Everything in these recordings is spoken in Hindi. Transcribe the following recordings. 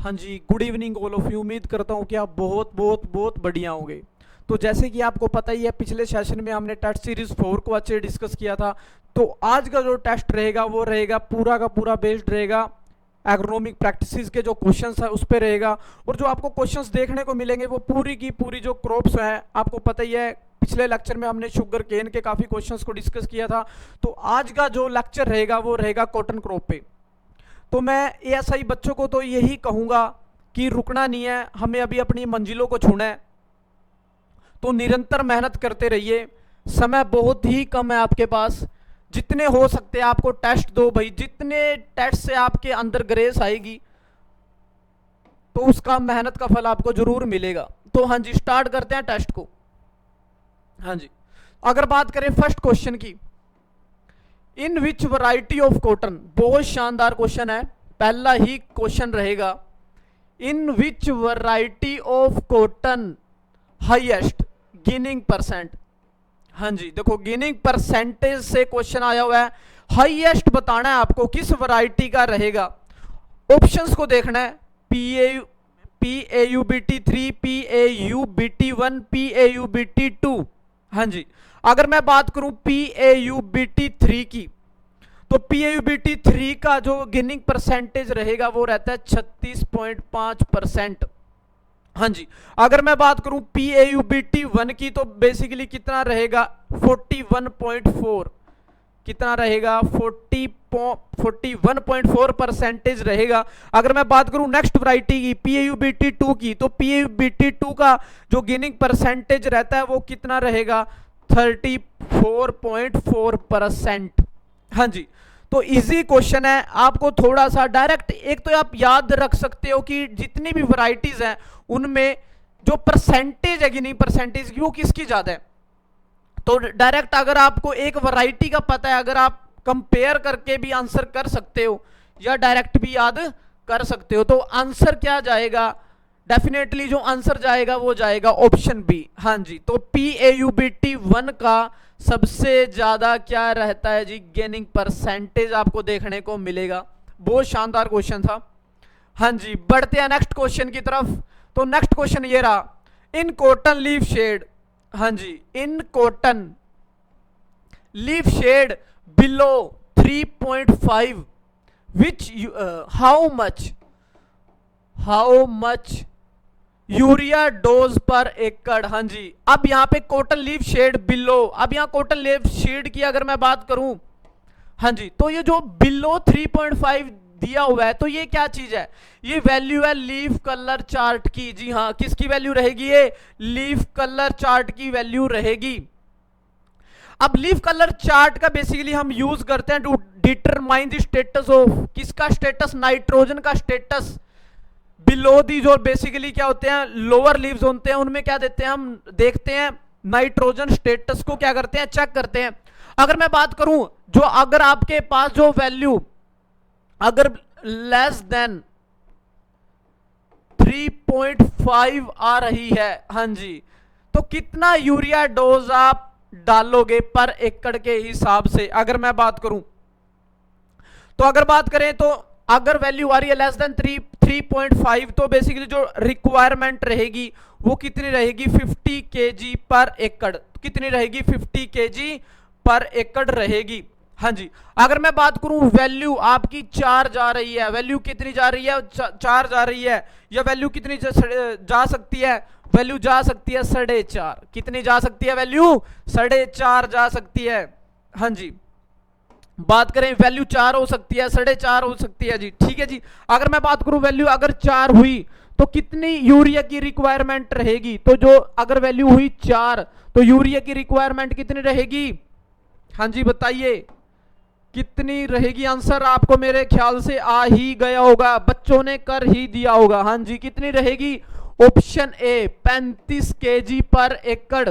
हाँ जी, good evening all of you. उम्मीद करता हूँ कि आप बहुत बहुत बहुत बढ़िया होंगे। तो जैसे कि आपको पता ही है, पिछले सेशन में हमने टेस्ट सीरीज 4 को अच्छे डिस्कस किया था। तो आज का जो टेस्ट रहेगा वो रहेगा पूरा का पूरा बेस्ड रहेगा एग्रोनॉमिक प्रैक्टिसेस के जो क्वेश्चंस है उस पे रहेगा। और जो आपको क्वेश्चंस देखने को मिलेंगे वो पूरी की पूरी जो क्रॉप्स है, आपको पता ही है पिछले लेक्चर में हमने शुगर केन के काफ़ी क्वेश्चंस को डिस्कस किया था। तो आज का जो लेक्चर रहेगा वो रहेगा कॉटन क्रॉप पे। तो मैं एएसआई बच्चों को तो यही कहूँगा कि रुकना नहीं है, हमें अभी अपनी मंजिलों को छूना है। तो निरंतर मेहनत करते रहिए, समय बहुत ही कम है आपके पास। जितने हो सकते हैं आपको टेस्ट दो भाई, जितने टेस्ट से आपके अंदर ग्रेस आएगी तो उसका मेहनत का फल आपको जरूर मिलेगा। तो हाँ जी, स्टार्ट करते हैं टेस्ट को। हाँ जी, अगर बात करें फर्स्ट क्वेश्चन की, in which variety of cotton, बहुत शानदार क्वेश्चन है। पहला ही क्वेश्चन रहेगा, in which variety of cotton highest ginning percent. हाँ जी, देखो गिनिंग परसेंटेज से क्वेश्चन आया हुआ है, हाईएस्ट बताना है आपको किस वैरायटी का रहेगा। ऑप्शंस को देखना है, PAUBT 3, PAUBT 1, PAUBT 2। हाँ जी, अगर मैं बात करूं PAUBT 3 की, तो PAUBT 3 का जो गिनिंग परसेंटेज रहेगा वो रहता है 36.5%। हाँ जी, अगर मैं बात करूं PAUBT 1 की, तो बेसिकली कितना रहेगा 41.4, कितना रहेगा 41.4% रहेगा। अगर मैं बात करूं नेक्स्ट वैरायटी की PAUBT 2 की, तो PAUBT 2 का जो गिनिंग परसेंटेज रहता है वो कितना रहेगा 34.4%। हाँ जी, तो इजी क्वेश्चन है, आपको थोड़ा सा डायरेक्ट एक तो आप याद रख सकते हो कि जितनी भी वैरायटीज हैं उनमें जो परसेंटेज है गिनिंग परसेंटेज की वो किसकी ज्यादा है। तो डायरेक्ट अगर आपको एक वैरायटी का पता है, अगर आप कंपेयर करके भी आंसर कर सकते हो या डायरेक्ट भी याद कर सकते हो। तो आंसर क्या जाएगा, डेफिनेटली जो आंसर जाएगा वो जाएगा ऑप्शन बी। हाँ जी, तो PAUBT 1 का सबसे ज्यादा क्या रहता है जी, गेनिंग परसेंटेज आपको देखने को मिलेगा। बहुत शानदार क्वेश्चन था। हाँ जी, बढ़ते हैं नेक्स्ट क्वेश्चन की तरफ। तो नेक्स्ट क्वेश्चन ये रहा, इन कॉटन लीफ शेड। हाँ जी, इन cotton leaf shade below 3.5 which how much urea dose per एकड़। हाँ जी, अब यहां पे कॉटन लीफ शेड बिलो, अब यहां कॉटन लीफ शेड की अगर मैं बात करूं, हाँ जी, तो ये जो बिलो 3.5 दिया हुआ है, तो ये क्या चीज है, ये वैल्यू है लीफ कलर चार्ट की। जी हाँ, किसकी वैल्यू रहेगी, ये लीफ कलर चार्ट की वैल्यू रहेगी। अब लीफ कलर चार्ट का बेसिकली हम यूज करते हैं to determine the status of, किसका स्टेटस, नाइट्रोजन का स्टेटस बिलो दी, जो बेसिकली क्या होते हैं लोअर लीव्स होते हैं, उनमें क्या देते हैं हम देखते हैं नाइट्रोजन स्टेटस को क्या करते हैं, चेक करते हैं। अगर मैं बात करूं, जो अगर आपके पास जो वैल्यू अगर लेस देन 3.5 आ रही है, हाँ जी, तो कितना यूरिया डोज आप डालोगे पर एकड़ के हिसाब से। अगर मैं बात करूं, तो अगर बात करें तो अगर वैल्यू आ रही है लेस देन 3.5, तो बेसिकली जो रिक्वायरमेंट रहेगी वो कितनी रहेगी 50 kg पर एकड़। कितनी रहेगी 50 kg पर एकड़ रहेगी। हाँ जी, अगर मैं बात करूं वैल्यू आपकी 4 जा रही है, वैल्यू कितनी जा रही है 4 जा रही है, या वैल्यू कितनी जा सकती है, वैल्यू जा सकती है 4.5। कितनी जा सकती है वैल्यू 4.5 जा सकती है। हाँ जी, बात करें वैल्यू 4 हो सकती है, 4.5 हो सकती है जी, ठीक है जी। अगर मैं बात करूं वैल्यू अगर 4 हुई तो कितनी यूरिया की रिक्वायरमेंट रहेगी, तो जो अगर वैल्यू हुई 4 तो यूरिया की रिक्वायरमेंट कितनी रहेगी। हाँ जी, बताइए कितनी रहेगी। आंसर आपको मेरे ख्याल से आ ही गया होगा, बच्चों ने कर ही दिया होगा। हाँ जी, कितनी रहेगी, ऑप्शन ए 35 kg पर एकड़।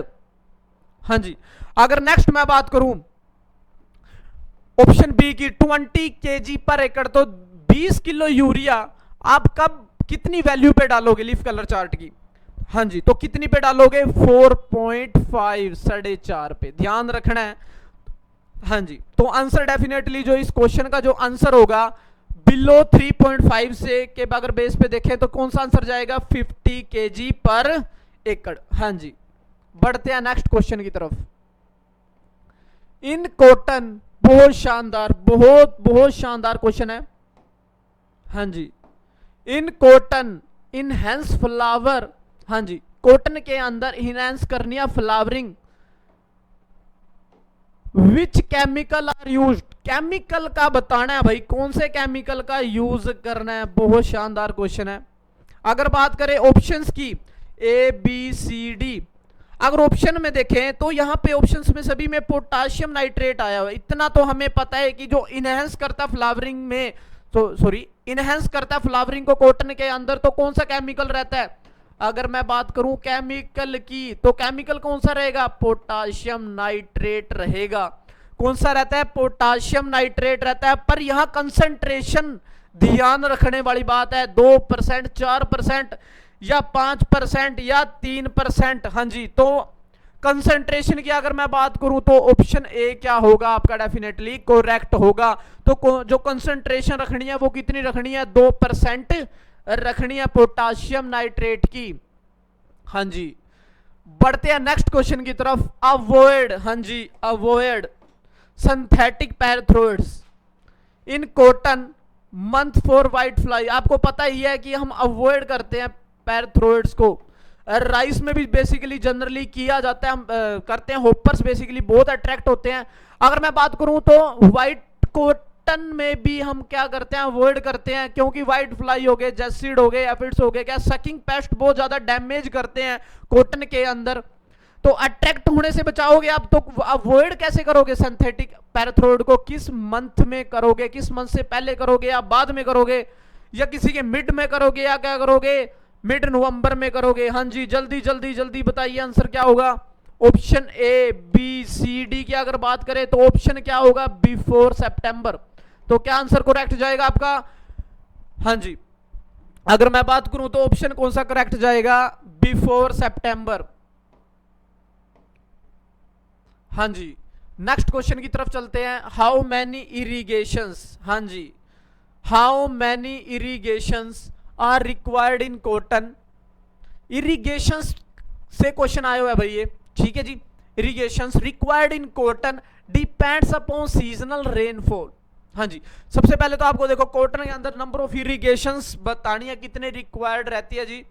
हाँ जी, अगर नेक्स्ट मैं बात करूं ऑप्शन बी की 20 kg पर एकड़, तो 20 किलो यूरिया आप कब कितनी वैल्यू पे डालोगे लीफ कलर चार्ट की। हाँ जी, तो कितनी पे डालोगे 4.5, 4.5 पे, ध्यान रखना है। हाँ जी, तो आंसर डेफिनेटली जो इस क्वेश्चन का जो आंसर होगा बिलो 3.5 से के अगर बेस पे देखें तो कौन सा आंसर जाएगा 50 kg पर एकड़। हाँ जी, बढ़ते हैं नेक्स्ट क्वेश्चन की तरफ। इन कॉटन, बहुत शानदार, बहुत बहुत शानदार क्वेश्चन है। हाँ जी, इन कॉटन इनहेंस फ्लावर, हाँ जी, कॉटन के अंदर इनहेंस करनी है flowering, which chemical are use, chemical का बताना है भाई, कौन से केमिकल का यूज करना है। बहुत शानदार क्वेश्चन है। अगर बात करें ऑप्शंस की, ए बी सी डी, अगर ऑप्शन में देखें तो यहां पे ऑप्शंस में सभी में पोटाशियम नाइट्रेट आया हुआ है। इतना तो हमें पता है कि जो इनहेंस करता फ्लावरिंग में, तो सॉरी, इनहेंस करता फ्लावरिंग को कॉटन के अंदर, तो कौन सा केमिकल रहता है। अगर मैं बात करूं केमिकल की, तो केमिकल कौन सा रहेगा, पोटाशियम नाइट्रेट रहेगा। कौन सा रहता है, पोटाशियम नाइट्रेट रहता है। पर यहां कंसंट्रेशन ध्यान रखने वाली बात है, 2%, 4% या 5% या 3%। हाँ जी, तो कंसंट्रेशन की अगर मैं बात करूं तो ऑप्शन ए क्या होगा आपका, डेफिनेटली करेक्ट होगा। तो जो कंसंट्रेशन रखनी है वो कितनी रखनी है, 2% रखनी है पोटाशियम नाइट्रेट की। हाँ जी, बढ़ते हैं नेक्स्ट क्वेश्चन की तरफ। अवॉइड, हाँ जी, avoid synthetic pyrethroids in cotton month for white fly. आपको पता ही है कि हम अवॉइड करते हैं पैराथ्रोइड्स को। राइस में भी बेसिकली जनरली किया जाता है, हम करते हैं। होपर्स बेसिकली बहुत अट्रैक्ट होते हैं। अगर मैं बात करूं तो व्हाइट कॉटन में भी हम क्या करते हैं, अवॉइड करते हैं, क्योंकि व्हाइट फ्लाई हो गए, जैसिड हो गए, एफिड्स हो गए, क्या सकिंग पेस्ट बहुत ज्यादा डैमेज करते हैं कॉटन के अंदर। तो अट्रैक्ट होने से बचाओगे आप, तो अवॉइड कैसे करोगे सिंथेटिक पैराथ्रोइड को, किस मंथ में करोगे, किस मंथ से पहले करोगे या बाद में करोगे, या किसी के मिड में करोगे, या क्या करोगे, मिड नवंबर में करोगे। हाँ जी, जल्दी जल्दी जल्दी बताइए आंसर क्या होगा। Option A B C D की अगर बात करें तो ऑप्शन क्या होगा, बिफोर सितंबर। तो क्या आंसर करेक्ट जाएगा आपका। हाँ जी, अगर मैं बात करूं तो ऑप्शन कौन सा करेक्ट जाएगा, बिफोर सितंबर। हाँ जी, नेक्स्ट क्वेश्चन की तरफ चलते हैं। हाउ मैनी इरिगेशंस, हाँ जी, how many irrigations are required in cotton. Irrigations से क्वेश्चन आया हुआ है भाई ये, ठीक है जी। Irrigations required in cotton depends upon seasonal rainfall. हाँ जी, सबसे पहले तो आपको देखो कॉटन के अंदर नंबर ऑफ इरिगेशंस बतानी है, कितने रिक्वायर्ड रहती है जी।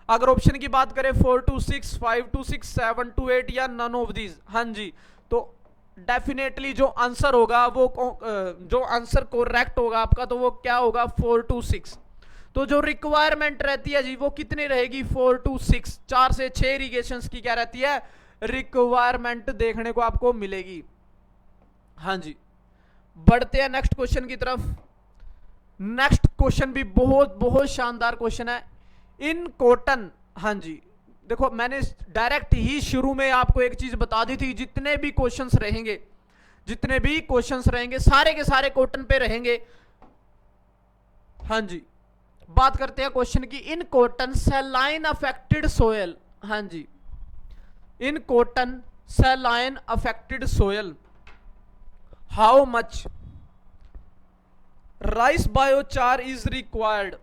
अगर ऑप्शन की बात करें 4 to 6, 5 to 6, 7 to 8 या नन ऑफ दीज। हाँ जी, तो डेफिनेटली जो आंसर होगा वो, जो आंसर करेक्ट होगा आपका, तो वो क्या होगा, 4 to 6। तो जो रिक्वायरमेंट रहती है जी वो कितनी रहेगी, 4 to 6, 4 से 6 इरिगेशंस की क्या रहती है, रिक्वायरमेंट देखने को आपको मिलेगी। हाँ जी, बढ़ते हैं नेक्स्ट क्वेश्चन की तरफ। नेक्स्ट क्वेश्चन भी बहुत बहुत शानदार क्वेश्चन है। इन कॉटन, हाँ जी, देखो मैंने डायरेक्ट ही शुरू में आपको एक चीज बता दी थी, जितने भी क्वेश्चंस रहेंगे, जितने भी क्वेश्चंस रहेंगे सारे के सारे कॉटन पे रहेंगे। हाँ जी, बात करते हैं क्वेश्चन की। In cotton saline affected soil, हाँ जी, इन cotton saline affected soil how much rice biochar is required.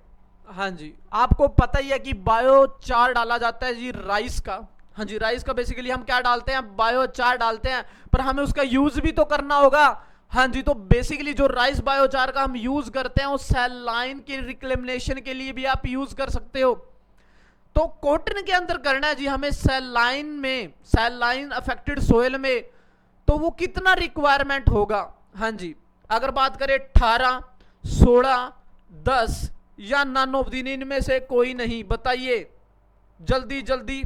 हाँ जी, आपको पता ही है कि बायोचार डाला जाता है जी राइस का। हाँ जी, राइस का बेसिकली हम क्या डालते हैं, बायोचार डालते हैं, पर हमें उसका यूज भी तो करना होगा। हाँ जी, तो बेसिकली जो राइस बायोचार का हम यूज करते हैं, उस सैलाइन की रिक्लेमिनेशन के लिए भी आप यूज कर सकते हो। तो कॉटन के अंदर करना है जी हमें सैलाइन में, सैलाइन अफेक्टेड सोयल में, तो वो कितना रिक्वायरमेंट होगा। हाँ जी, अगर बात करें 18, 16, 10 या नन ऑफ दिन, इनमें से कोई नहीं, बताइए जल्दी जल्दी।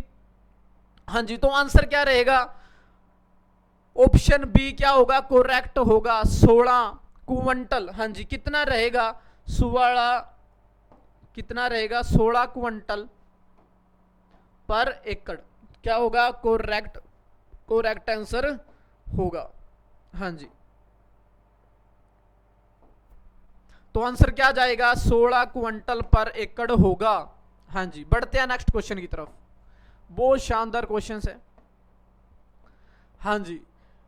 हाँ जी, तो आंसर क्या रहेगा, ऑप्शन बी क्या होगा, करेक्ट होगा, 16 क्विंटल। हाँ जी, कितना रहेगा, 16, कितना रहेगा, 16 क्विंटल पर एकड़, क्या होगा, करेक्ट, करेक्ट आंसर होगा। हाँ जी, तो आंसर क्या जाएगा, 16 क्विंटल पर एकड़ होगा। हाँ जी, बढ़ते हैं नेक्स्ट क्वेश्चन की तरफ। बहुत शानदार क्वेश्चन है। हाँ जी,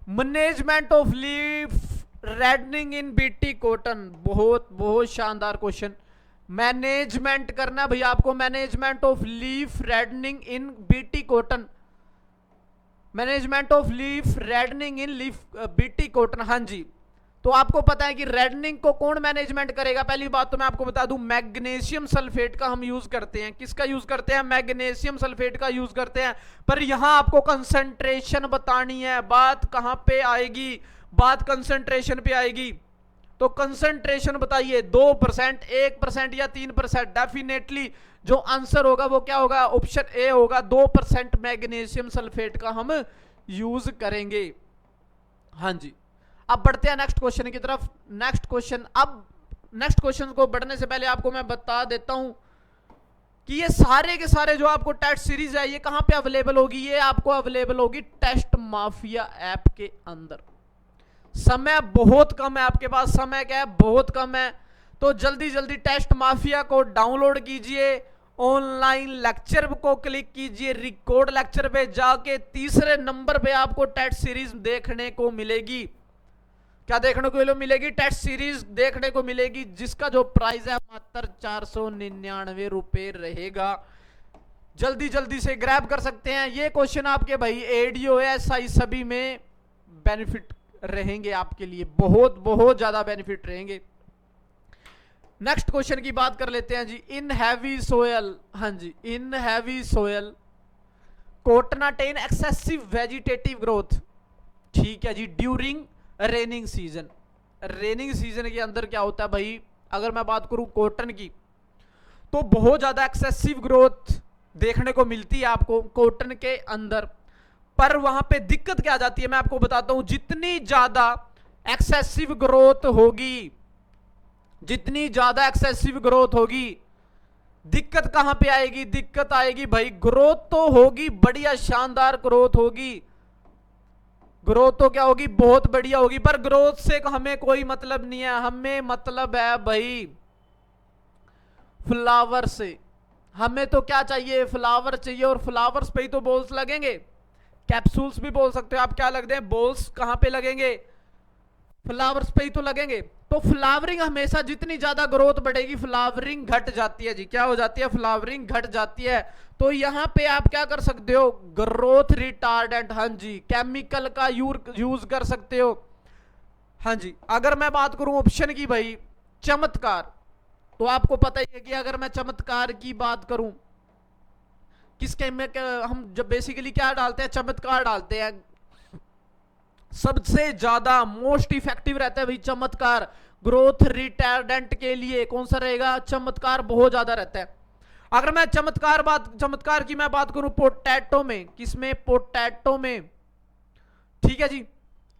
management of leaf reddening in BT cotton, बहुत बहुत शानदार क्वेश्चन। मैनेजमेंट करना भैया आपको, management of leaf reddening in BT cotton, management of leaf reddening in leaf BT cotton. हाँ जी, तो आपको पता है कि रेडनिंग को कौन मैनेजमेंट करेगा? पहली बात तो मैं आपको बता दूं, मैग्नीशियम सल्फेट का हम यूज करते हैं। किसका यूज करते हैं? मैग्नीशियम सल्फेट का यूज करते हैं। पर यहां आपको कंसंट्रेशन बतानी है। बात कहां पे आएगी? बात कंसंट्रेशन पे आएगी। तो कंसंट्रेशन बताइए, 2%, 1% या 3%? डेफिनेटली जो आंसर होगा वो क्या होगा? ऑप्शन ए होगा, 2% मैग्नीशियम सल्फेट का हम यूज करेंगे। हाँ जी, अब बढ़ते हैं नेक्स्ट क्वेश्चन की तरफ। नेक्स्ट क्वेश्चन, अब नेक्स्ट क्वेश्चन को बढ़ने से पहले आपको मैं बता देता हूं कि ये सारे के सारे जो आपको टेस्ट सीरीज है ये कहां पे अवेलेबल होगी? ये आपको अवेलेबल होगी टेस्ट माफिया ऐप के अंदर। समय बहुत कम है आपके पास, समय क्या है? बहुत कम है। तो जल्दी जल्दी टेस्ट माफिया को डाउनलोड कीजिए, ऑनलाइन लेक्चर को क्लिक कीजिए, रिकॉर्ड लेक्चर पे जाके तीसरे नंबर पे आपको टेस्ट सीरीज देखने को मिलेगी। क्या देखने को मिलेगी? टेस्ट सीरीज देखने को मिलेगी, जिसका जो प्राइस है मात्र 499 रुपए रहेगा। जल्दी जल्दी से ग्रैब कर सकते हैं। ये क्वेश्चन आपके भाई एडीओ एसआई सभी में बेनिफिट रहेंगे आपके लिए, बहुत बहुत ज्यादा बेनिफिट रहेंगे। नेक्स्ट क्वेश्चन की बात कर लेते हैं जी। इन हैवी सोयल, हाँ जी, in heavy soil cotton attain excessive vegetative growth. ठीक है जी, during raining season. Raining season के अंदर क्या होता है भाई? अगर मैं बात करूं कॉटन की, तो बहुत ज्यादा एक्सेसिव ग्रोथ देखने को मिलती है आपको कॉटन के अंदर। पर वहां पे दिक्कत क्या आ जाती है मैं आपको बताता हूं। जितनी ज्यादा एक्सेसिव ग्रोथ होगी, जितनी ज्यादा एक्सेसिव ग्रोथ होगी, दिक्कत कहां पे आएगी? दिक्कत आएगी भाई, ग्रोथ तो होगी बढ़िया शानदार ग्रोथ होगी, ग्रोथ तो क्या होगी? बहुत बढ़िया होगी। पर ग्रोथ से हमें कोई मतलब नहीं है, हमें मतलब है भाई फ्लावर से। हमें तो क्या चाहिए? फ्लावर चाहिए। और फ्लावर्स पे ही तो बॉल्स लगेंगे, कैप्सूल्स भी बोल सकते हो आप। क्या लगते हैं? बॉल्स कहां पे लगेंगे? फ्लावर्स पे ही तो लगेंगे। तो फ्लावरिंग हमेशा, जितनी ज्यादा ग्रोथ बढ़ेगी फ्लावरिंग घट जाती है जी। क्या हो जाती है? फ्लावरिंग घट जाती है। तो यहां पे आप क्या कर सकते हो? ग्रोथ रिटार्डेंट, हाँ जी, केमिकल का यूज कर सकते हो। हाँ जी, अगर मैं बात करूं ऑप्शन की भाई, चमत्कार, तो आपको पता ही है कि अगर मैं चमत्कार की बात करूं, किसके में हम जब बेसिकली क्या डालते हैं? चमत्कार डालते हैं। सबसे ज्यादा मोस्ट इफेक्टिव रहता है भाई चमत्कार। ग्रोथ रिटार्डेंट के लिए कौन सा रहेगा? चमत्कार बहुत ज्यादा रहता है। अगर मैं चमत्कार की मैं बात करूं पोटैटो में, किसमें? पोटैटो में। ठीक है जी,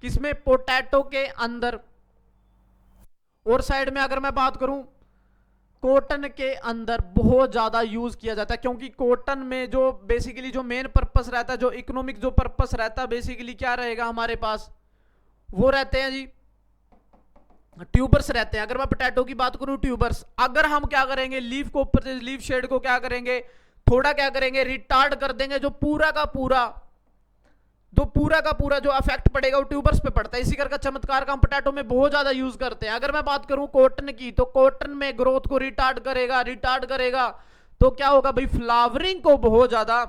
किसमें? पोटैटो के अंदर। और साइड में अगर मैं बात करूं कॉटन के अंदर बहुत ज्यादा यूज किया जाता है, क्योंकि कॉटन में जो बेसिकली जो मेन पर्पस रहता है, जो इकोनॉमिक जो पर्पस रहता है, बेसिकली क्या रहेगा हमारे पास? वो रहते हैं जी ट्यूबर्स रहते हैं। अगर मैं पोटैटो की बात करूं ट्यूबर्स, अगर हम क्या करेंगे? लीफ को ऊपर से, लीफ शेड को क्या करेंगे? थोड़ा क्या करेंगे? रिटार्ड कर देंगे। जो पूरा का पूरा जो इफेक्ट पड़ेगा वो ट्यूबर्स पे पड़ता है। इसी करके चमत्कार का हम पोटैटो में बहुत ज्यादा यूज करते हैं। अगर मैं बात करूं कॉटन की, तो कॉटन में ग्रोथ को रिटार्ड करेगा तो क्या होगा भाई? फ्लावरिंग को बहुत ज्यादा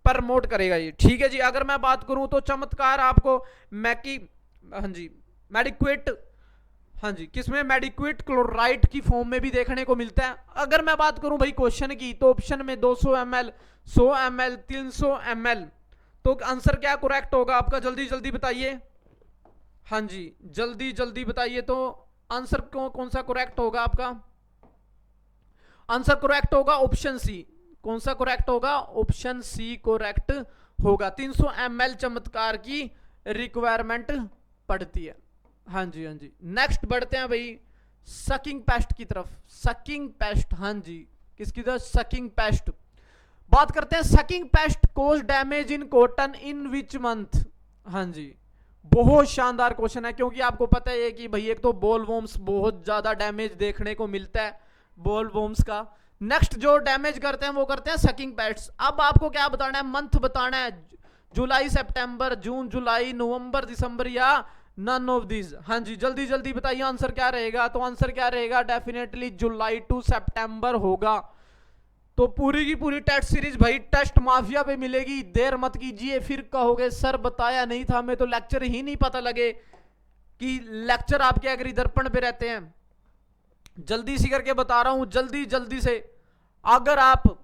प्रमोट करेगा ये। ठीक है जी, अगर मैं बात करूं तो चमत्कार आपको मेडिक्विट, हाँ जी, किसमें? मेडिक्विट क्लोराइड की फॉर्म में भी देखने को मिलता है। अगर मैं बात करूं भाई क्वेश्चन की, तो ऑप्शन में 200 ml, 100 ml, 300 ml, तो आंसर क्या करेक्ट होगा आपका? जल्दी जल्दी बताइए। हाँ जी, जल्दी जल्दी बताइए। तो आंसर कौन सा करेक्ट होगा आपका? आंसर करेक्ट होगा ऑप्शन सी। कौन सा करेक्ट होगा? ऑप्शन सी करेक्ट होगा। 300 ml चमत्कार की रिक्वायरमेंट पड़ती है। हाँ जी, हाँ जी। नेक्स्ट बढ़ते हैं भाई सकिंग पेस्ट की तरफ। सकिंग पेस्ट, हाँ जी, किसकी तरफ? Sucking pest. बात करते हैं sucking pest cause damage in cotton in which month. हाँ जी, बहुत शानदार क्वेश्चन है, क्योंकि आपको पता है कि भाई एक तो बॉलवॉर्म्स बहुत ज्यादा डैमेज देखने को मिलता है बॉलवॉर्म्स का। नेक्स्ट जो डैमेज करते हैं वो करते हैं सकिंग पेस्ट। अब आपको क्या बताना है? मंथ बताना है, जुलाई सितंबर, जून जुलाई, नवंबर दिसंबर या नन ऑफ दिस। हाँ जी, जल्दी जल्दी बताइए आंसर क्या रहेगा। तो आंसर क्या रहेगा, डेफिनेटली जुलाई टू सितंबर होगा। तो पूरी की पूरी टेस्ट सीरीज भाई टेस्ट माफिया पे मिलेगी, देर मत कीजिए। फिर कहोगे सर बताया नहीं था, हमें तो लेक्चर ही नहीं पता लगे कि लेक्चर आपके एग्री दर्पण पे रहते हैं। जल्दी सी करके बता रहा हूं, जल्दी जल्दी से। अगर आप,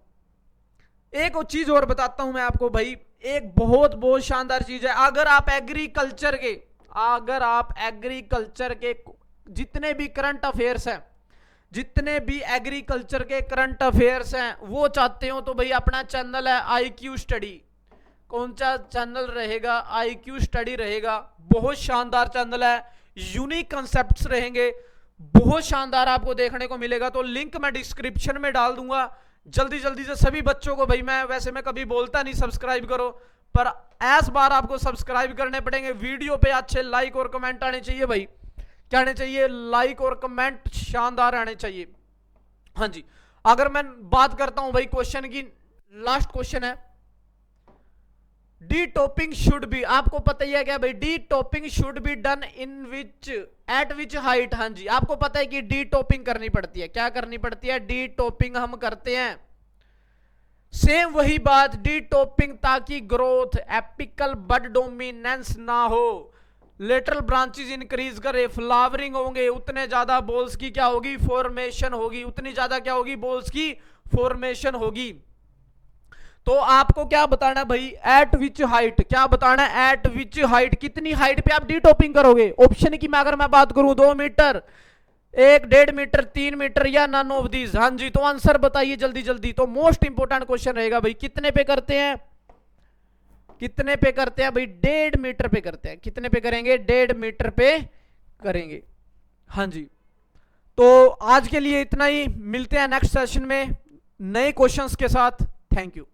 एक और चीज और बताता हूं मैं आपको भाई, एक बहुत बहुत शानदार चीज है। अगर आप एग्रीकल्चर के जितने भी करंट अफेयर्स हैं, जितने भी एग्रीकल्चर के करंट अफेयर्स हैं वो चाहते हो, तो भाई अपना चैनल है IQ स्टडी। कौन सा चैनल रहेगा, IQ स्टडी रहेगा। बहुत शानदार चैनल है, यूनिक कंसेप्ट्स रहेंगे, बहुत शानदार आपको देखने को मिलेगा। तो लिंक मैं डिस्क्रिप्शन में डाल दूंगा। जल्दी जल्दी से सभी बच्चों को भाई, मैं कभी बोलता नहीं सब्सक्राइब करो, पर इस बार आपको सब्सक्राइब करने पड़ेंगे। वीडियो पे अच्छे लाइक और कमेंट आने चाहिए भाई, क्या आने चाहिए, लाइक और कमेंट शानदार आने चाहिए। हाँ जी, अगर मैं बात करता हूं भाई क्वेश्चन की, लास्ट क्वेश्चन है, डी टॉपिंग शुड बी, आपको पता ही है क्या भाई, D topping should be done in which, eight which height. हाँ जी, आपको पता है कि डी टॉपिंग करनी पड़ती है, क्या करनी पड़ती है, डी टॉपिंग हम करते हैं। सेम वही बात, डी टॉपिंग ताकि ग्रोथ, एपिकल बड डोमिनेंस ना हो, लेटरल ब्रांचेस इंक्रीज करे, फ्लावरिंग होंगे, उतने ज्यादा बॉल्स की क्या होगी, फॉर्मेशन होगी, उतनी ज्यादा क्या होगी, बॉल्स की फॉर्मेशन होगी। तो आपको क्या बताना भाई, एट विच हाइट, क्या बताना है, एट विच हाइट, कितनी हाइट पे आप डी टॉपिंग करोगे। ऑप्शन की मैं अगर मैं बात करूं, 2 मीटर, 1-1.5 मीटर, 3 मीटर या नन ऑफ दीज। हाँ जी, तो आंसर बताइए जल्दी जल्दी। तो मोस्ट इंपोर्टेंट क्वेश्चन रहेगा भाई, कितने पे करते हैं, कितने पे करते हैं भाई, 1.5 मीटर पे करते हैं। कितने पे करेंगे, 1.5 मीटर पे करेंगे। हाँ जी, तो आज के लिए इतना ही, मिलते हैं नेक्स्ट सेशन में नए क्वेश्चंस के साथ। Thank you.